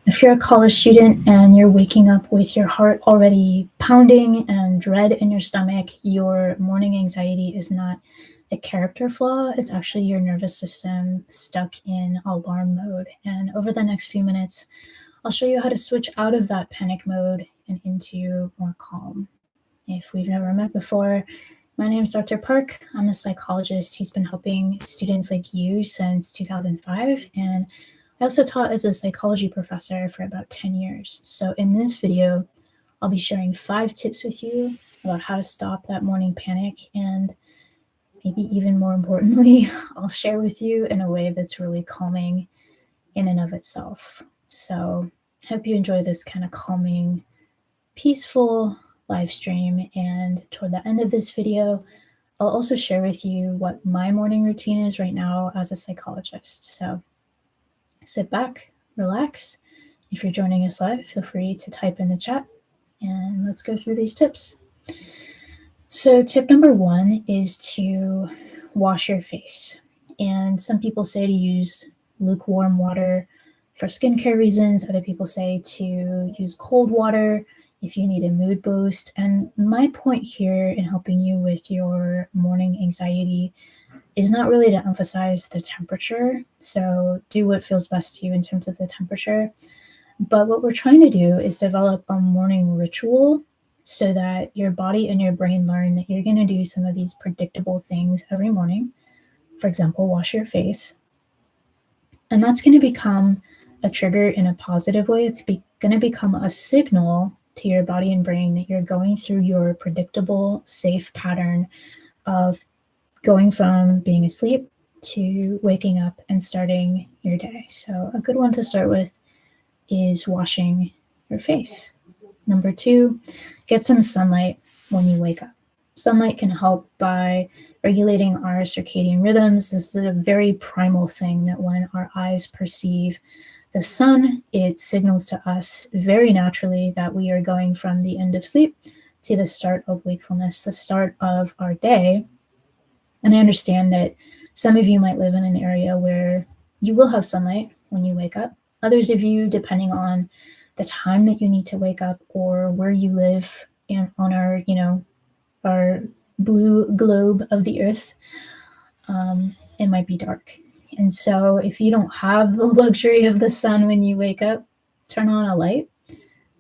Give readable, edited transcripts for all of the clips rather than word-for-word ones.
If you're a college student and you're waking up with your heart already pounding and dread in your stomach, your morning anxiety is not a character flaw. It's actually your nervous system stuck in alarm mode. And over the next few minutes, I'll show you how to switch out of that panic mode and into more calm. If we've never met before, my name is Dr. Parke. I'm a psychologist who's been helping students like you since 2005, and I also taught as a psychology professor for about 10 years. So in this video, I'll be sharing 5 tips with you about how to stop that morning panic, and maybe even more importantly, I'll share with you in a way that's really calming in and of itself. So I hope you enjoy this kind of calming, peaceful live stream, and toward the end of this video, I'll also share with you what my morning routine is right now as a psychologist. So sit back, relax. If you're joining us live, feel free to type in the chat, and let's go through these tips. So tip number 1 is to wash your face. And some people say to use lukewarm water for skincare reasons. Other people say to use cold water if you need a mood boost. And my point here in helping you with your morning anxiety is not really to emphasize the temperature. So do what feels best to you in terms of the temperature. But what we're trying to do is develop a morning ritual so that your body and your brain learn that you're going to do some of these predictable things every morning. For example, wash your face. And that's going to become a trigger in a positive way. It's going to become a signal to your body and brain that you're going through your predictable, safe pattern of going from being asleep to waking up and starting your day. So a good one to start with is washing your face. Number 2, get some sunlight when you wake up. Sunlight can help by regulating our circadian rhythms. This is a very primal thing that when our eyes perceive the sun, it signals to us very naturally that we are going from the end of sleep to the start of wakefulness, the start of our day. And I understand that some of you might live in an area where you will have sunlight when you wake up. Others of you, depending on the time that you need to wake up or where you live on our, our blue globe of the earth, it might be dark. And so if you don't have the luxury of the sun when you wake up, turn on a light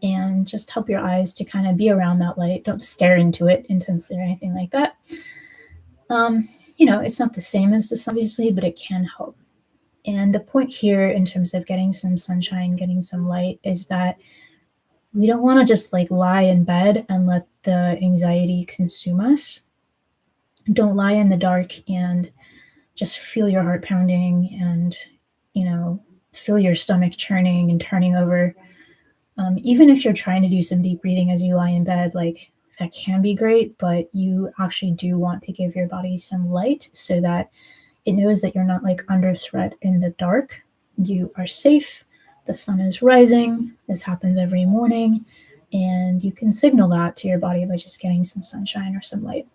and just help your eyes to kind of be around that light. Don't stare into it intensely or anything like that. It's not the same as the sun, obviously, but it can help. And the point here in terms of getting some sunshine, getting some light, is that we don't want to just lie in bed and let the anxiety consume us. Don't lie in the dark and just feel your heart pounding and, feel your stomach churning and turning over. Even if you're trying to do some deep breathing as you lie in bed, that can be great, but you actually do want to give your body some light so that it knows that you're not under threat in the dark. You are safe. The sun is rising. This happens every morning. And you can signal that to your body by just getting some sunshine or some light.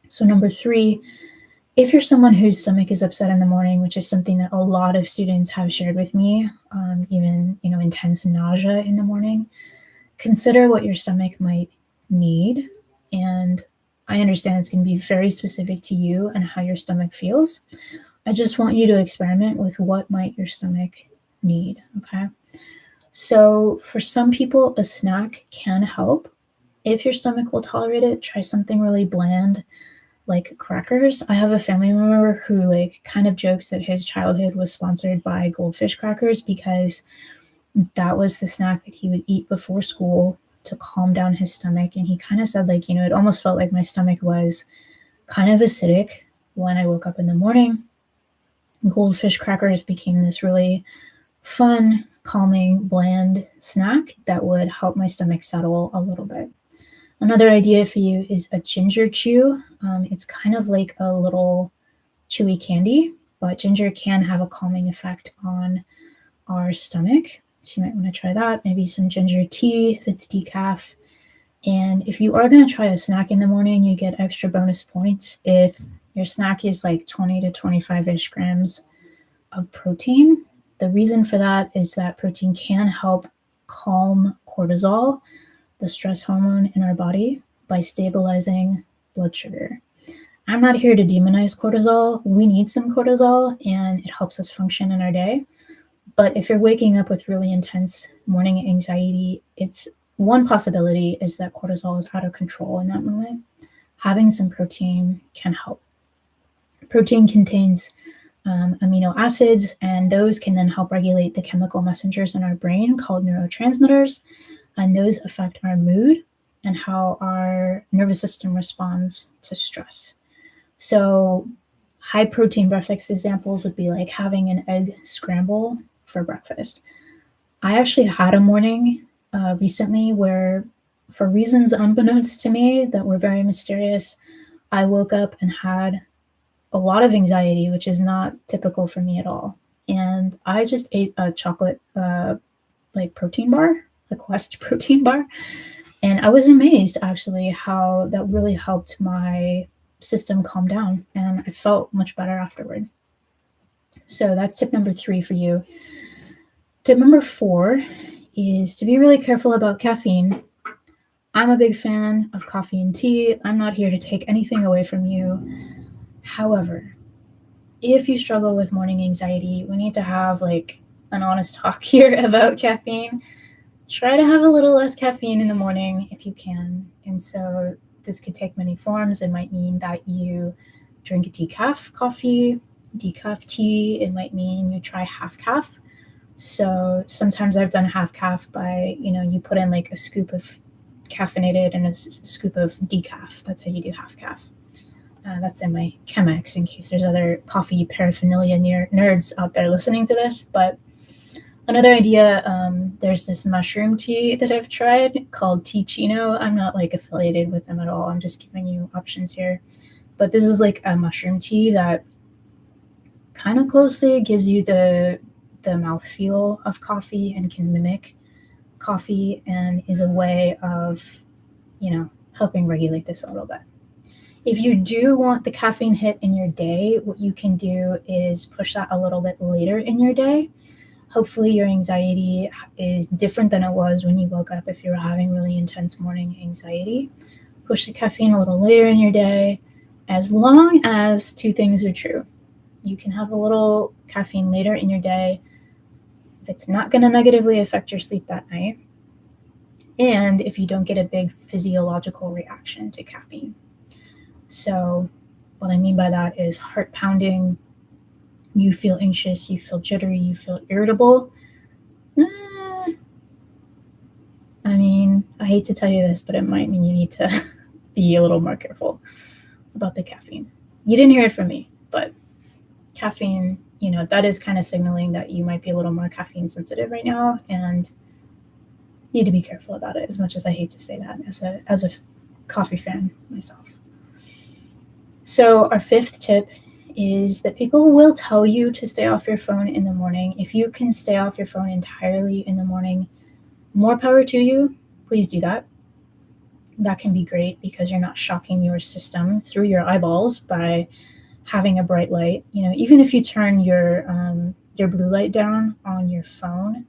So number 3, if you're someone whose stomach is upset in the morning, which is something that a lot of students have shared with me, even, intense nausea in the morning, consider what your stomach might need. And I understand it's going to be very specific to you and how your stomach feels. I just want you to experiment with what might your stomach need, okay? So for some people, a snack can help. If your stomach will tolerate it, try something really bland like crackers. I have a family member who kind of jokes that his childhood was sponsored by Goldfish crackers because that was the snack that he would eat before school to calm down his stomach. And he kind of said it almost felt like my stomach was kind of acidic when I woke up in the morning. Goldfish crackers became this really fun, calming, bland snack that would help my stomach settle a little bit. Another idea for you is a ginger chew. It's kind of like a little chewy candy, but ginger can have a calming effect on our stomach. So you might want to try that. Maybe some ginger tea if it's decaf. And if you are going to try a snack in the morning, you get extra bonus points if your snack is 20 to 25-ish grams of protein. The reason for that is that protein can help calm cortisol, the stress hormone in our body, by stabilizing blood sugar. I'm not here to demonize cortisol. We need some cortisol and it helps us function in our day. But if you're waking up with really intense morning anxiety, it's one possibility is that cortisol is out of control in that moment. Having some protein can help. Protein contains amino acids, and those can then help regulate the chemical messengers in our brain called neurotransmitters, and those affect our mood and how our nervous system responds to stress. So high protein breakfast examples would be like having an egg scramble for breakfast. I actually had a morning recently where, for reasons unbeknownst to me that were very mysterious, I woke up and had a lot of anxiety, which is not typical for me at all. And I just ate a chocolate protein bar, a Quest protein bar. And I was amazed actually how that really helped my system calm down, and I felt much better afterward. So that's tip number 3 for you. Tip number 4 is to be really careful about caffeine. I'm a big fan of coffee and tea. I'm not here to take anything away from you. However, if you struggle with morning anxiety, we need to have like an honest talk here about caffeine. Try to have a little less caffeine in the morning if you can. And so this could take many forms. It might mean that you drink decaf coffee, decaf tea. It might mean you try half calf. So sometimes I've done half calf by, you put in like a scoop of caffeinated and a scoop of decaf. That's how you do half calf. That's in my Chemex in case there's other coffee paraphernalia nerds out there listening to this. But another idea, there's this mushroom tea that I've tried called Tea-Chino. I'm not like affiliated with them at all. I'm just giving you options here. But this is like a mushroom tea that kind of closely gives you the mouthfeel of coffee and can mimic coffee and is a way of, helping regulate this a little bit. If you do want the caffeine hit in your day, what you can do is push that a little bit later in your day. Hopefully your anxiety is different than it was when you woke up if you were having really intense morning anxiety. Push the caffeine a little later in your day, as long as 2 things are true. You can have a little caffeine later in your day if it's not going to negatively affect your sleep that night, and if you don't get a big physiological reaction to caffeine. So what I mean by that is heart pounding, you feel anxious, you feel jittery, you feel irritable. I mean, I hate to tell you this, but it might mean you need to be a little more careful about the caffeine. You didn't hear it from me, but caffeine, that is kind of signaling that you might be a little more caffeine sensitive right now and need to be careful about it, as much as I hate to say that as a coffee fan myself. So our 5th tip is that people will tell you to stay off your phone in the morning. If you can stay off your phone entirely in the morning, more power to you. Please do that. That can be great because you're not shocking your system through your eyeballs by having a bright light. Even if you turn your blue light down on your phone,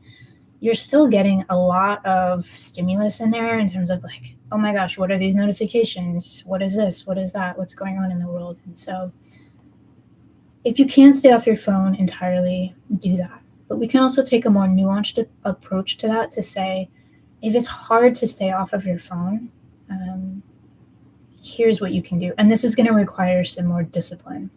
you're still getting a lot of stimulus in there in terms of like, oh my gosh, what are these notifications? What is this? What is that? What's going on in the world? And so if you can stay off your phone entirely, do that. But we can also take a more nuanced approach to that to say, if it's hard to stay off of your phone, here's what you can do. And this is going to require some more discipline.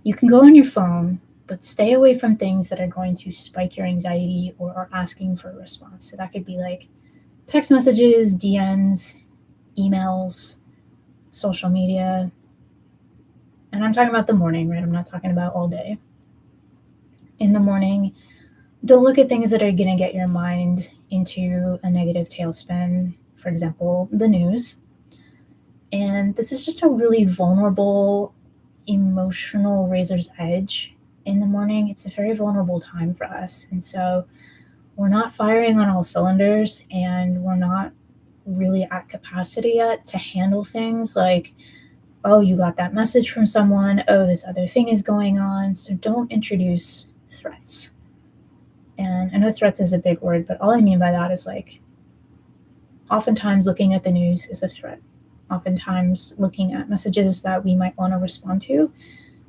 You can go on your phone, but stay away from things that are going to spike your anxiety or are asking for a response. So that could be like text messages, DMs, emails, social media. And I'm talking about the morning, right? I'm not talking about all day. In the morning, don't look at things that are going to get your mind into a negative tailspin. For example, the news. And this is just a really vulnerable, emotional razor's edge in the morning. It's a very vulnerable time for us. And so we're not firing on all cylinders, and we're not really at capacity yet to handle things like, oh, you got that message from someone, oh, this other thing is going on. So don't introduce threats. And I know threats is a big word, but all I mean by that is like, oftentimes looking at the news is a threat. Oftentimes looking at messages that we might want to respond to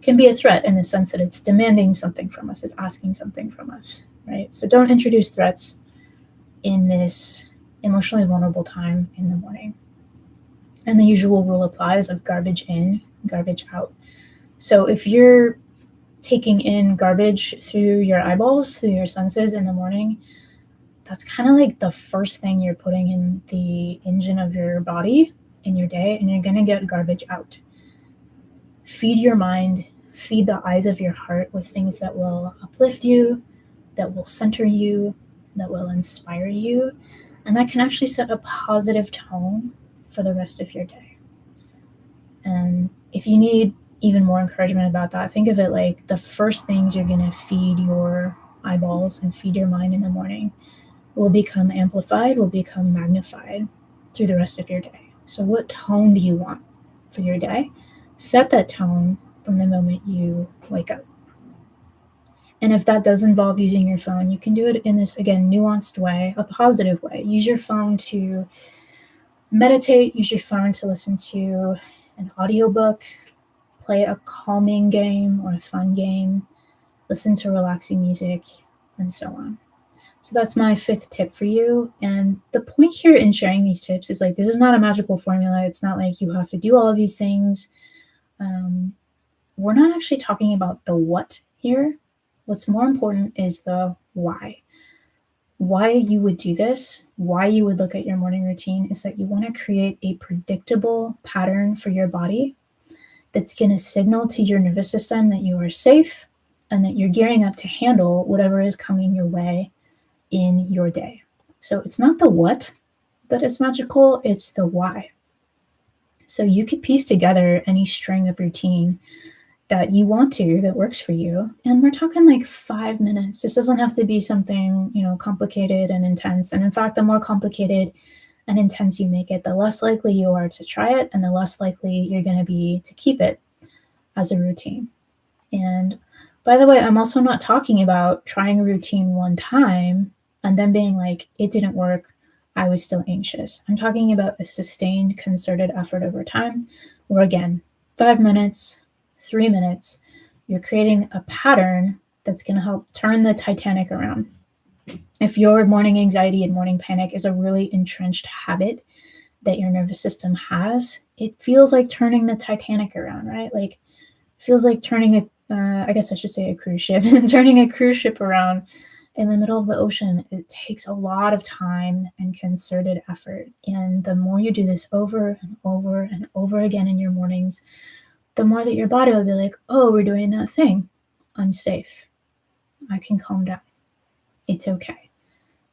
can be a threat in the sense that it's demanding something from us, it's asking something from us, right? So don't introduce threats in this emotionally vulnerable time in the morning. And the usual rule applies of garbage in, garbage out. So if you're taking in garbage through your eyeballs, through your senses in the morning, that's kind of like the first thing you're putting in the engine of your body in your day, and you're going to get garbage out. Feed your mind, feed the eyes of your heart with things that will uplift you, that will center you, that will inspire you, and that can actually set a positive tone for the rest of your day. And if you need even more encouragement about that, think of it like the first things you're going to feed your eyeballs and feed your mind in the morning will become amplified, will become magnified through the rest of your day. So what tone do you want for your day? Set that tone from the moment you wake up. And if that does involve using your phone, you can do it in this, again, nuanced way, a positive way. Use your phone to meditate, use your phone to listen to an audiobook, play a calming game or a fun game, listen to relaxing music, and so on. So that's my 5th tip for you. And the point here in sharing these tips is like, this is not a magical formula. It's not like you have to do all of these things. We're not actually talking about the what here. What's more important is the why. Why you would do this, why you would look at your morning routine is that you want to create a predictable pattern for your body that's going to signal to your nervous system that you are safe and that you're gearing up to handle whatever is coming your way in your day. So it's not the what that is magical, it's the why. So you could piece together any string of routine that you want to, that works for you. And we're talking like 5 minutes. This doesn't have to be something, complicated and intense. And in fact, the more complicated and intense you make it, the less likely you are to try it and the less likely you're going to be to keep it as a routine. And by the way, I'm also not talking about trying a routine one time and then being like, it didn't work, I was still anxious. I'm talking about a sustained, concerted effort over time where, again, 5 minutes, 3 minutes, you're creating a pattern that's going to help turn the Titanic around. If your morning anxiety and morning panic is a really entrenched habit that your nervous system has, it feels like turning the Titanic around, right? Like, it feels like turning I guess I should say a cruise ship, turning a cruise ship around in the middle of the ocean. It takes a lot of time and concerted effort. And the more you do this over and over and over again in your mornings, the more that your body will be like, oh, we're doing that thing. I'm safe. I can calm down. It's okay.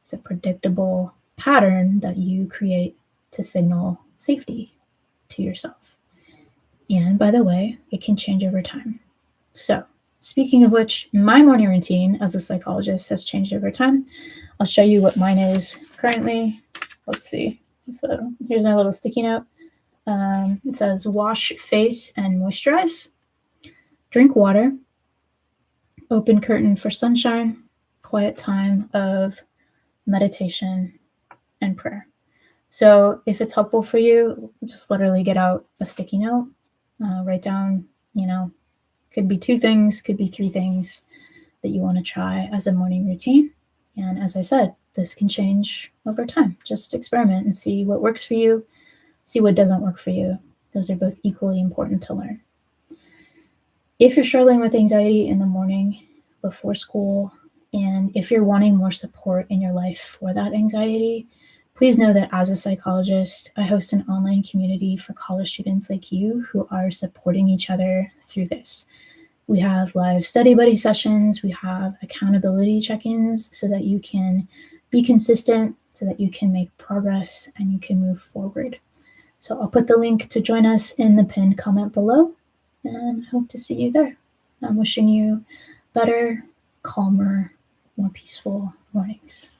It's a predictable pattern that you create to signal safety to yourself. And by the way, it can change over time. So, speaking of which, my morning routine as a psychologist has changed over time. I'll show you what mine is currently. Let's see. Here's my little sticky note. It says wash face and moisturize, drink water, open curtain for sunshine, quiet time of meditation and prayer. So if it's helpful for you, just literally get out a sticky note, write down, could be 2 things, could be 3 things that you want to try as a morning routine. And as I said, this can change over time. Just experiment and see what works for you, see what doesn't work for you. Those are both equally important to learn. If you're struggling with anxiety in the morning before school, and if you're wanting more support in your life for that anxiety, please know that as a psychologist, I host an online community for college students like you who are supporting each other through this. We have live study buddy sessions, we have accountability check-ins so that you can be consistent, so that you can make progress and you can move forward. So I'll put the link to join us in the pinned comment below, and hope to see you there. I'm wishing you better, calmer, more peaceful mornings.